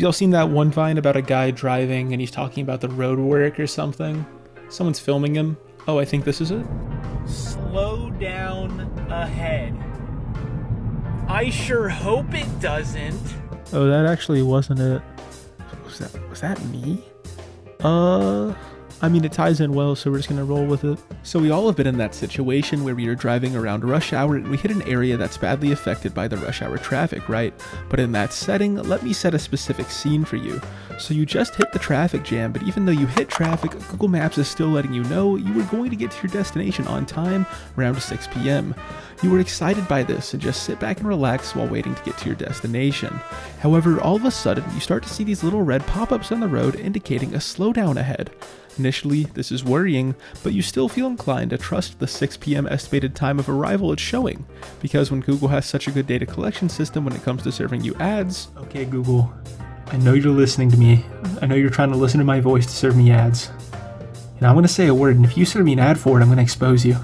Y'all seen that one Vine about a guy driving and he's talking about the road work or something? Someone's filming him. Oh, I think this is it. Slow down ahead. I sure hope it doesn't. Oh, that actually wasn't it. Was that me? I mean, it ties in well, so we're just gonna roll with it. So we all have been in that situation where we are driving around rush hour and we hit an area that's badly affected by the rush hour traffic, right? But in that setting, let me set a specific scene for you. So you just hit the traffic jam, but even though you hit traffic, Google Maps is still letting you know you were going to get to your destination on time around 6 p.m. You were excited by this and just sit back and relax while waiting to get to your destination. However, all of a sudden, you start to see these little red pop-ups on the road indicating a slowdown ahead. Initially, this is worrying, but you still feel inclined to trust the 6 p.m. estimated time of arrival it's showing, because when Google has such a good data collection system when it comes to serving you ads... Okay, Google, I know you're listening to me. I know you're trying to listen to my voice to serve me ads. And I'm going to say a word, and if you serve me an ad for it, I'm going to expose you.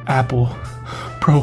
Apple. Bro,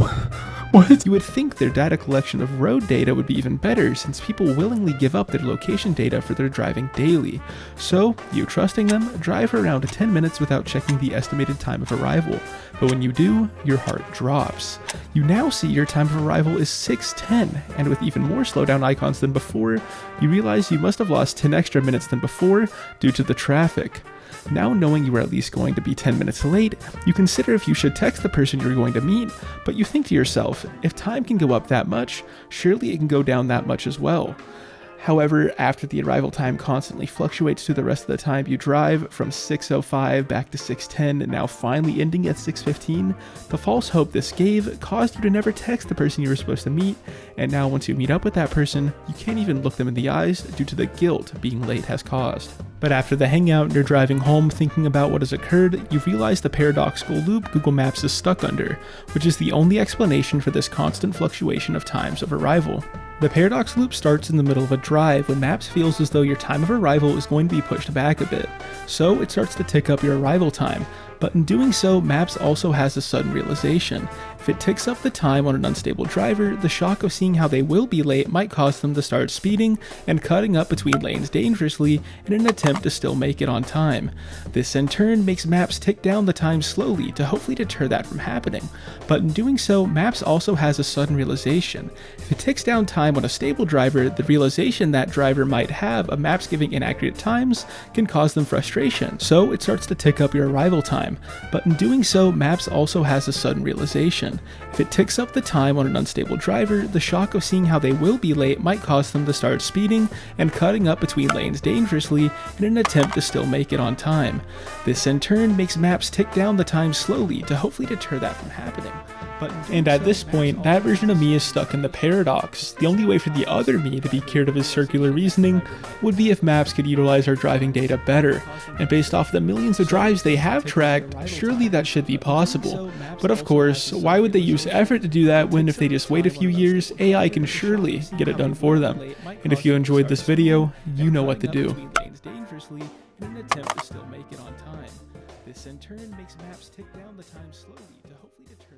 what? You would think their data collection of road data would be even better, since people willingly give up their location data for their driving daily. So, you trusting them, drive for around 10 minutes without checking the estimated time of arrival. But when you do, your heart drops. You now see your time of arrival is 6:10, and with even more slowdown icons than before, you realize you must have lost 10 extra minutes than before due to the traffic. Now knowing you are at least going to be 10 minutes late, you consider if you should text the person you're going to meet, but you think to yourself, if time can go up that much, surely it can go down that much as well. However, after the arrival time constantly fluctuates through the rest of the time you drive, from 6:05 back to 6:10 and now finally ending at 6:15, the false hope this gave caused you to never text the person you were supposed to meet, and now once you meet up with that person, you can't even look them in the eyes due to the guilt being late has caused. But after the hangout and you're driving home thinking about what has occurred, you realize the paradoxical loop Google Maps is stuck under, which is the only explanation for this constant fluctuation of times of arrival. The paradox loop starts in the middle of a drive when Maps feels as though your time of arrival is going to be pushed back a bit, so it starts to tick up your arrival time. But in doing so, Maps also has a sudden realization. If it ticks up the time on an unstable driver, the shock of seeing how they will be late might cause them to start speeding and cutting up between lanes dangerously in an attempt to still make it on time. This in turn makes Maps tick down the time slowly to hopefully deter that from happening. But in doing so, Maps also has a sudden realization. If it ticks down time on a stable driver, the realization that driver might have of Maps giving inaccurate times can cause them frustration, so it starts to tick up your arrival time. But in doing so, Maps also has a sudden realization. If it ticks up the time on an unstable driver, the shock of seeing how they will be late might cause them to start speeding and cutting up between lanes dangerously in an attempt to still make it on time. This in turn makes Maps tick down the time slowly to hopefully deter that from happening. And at this point, that version of me is stuck in the paradox. The only way for the other me to be cured of his circular reasoning would be if Maps could utilize our driving data better. And based off the millions of drives they have tracked, surely that should be possible. But of course, why would they use effort to do that when if they just wait a few years, AI can surely get it done for them. And if you enjoyed this video, you know what to do. This in turn makes Maps tick down the time slowly to hopefully determine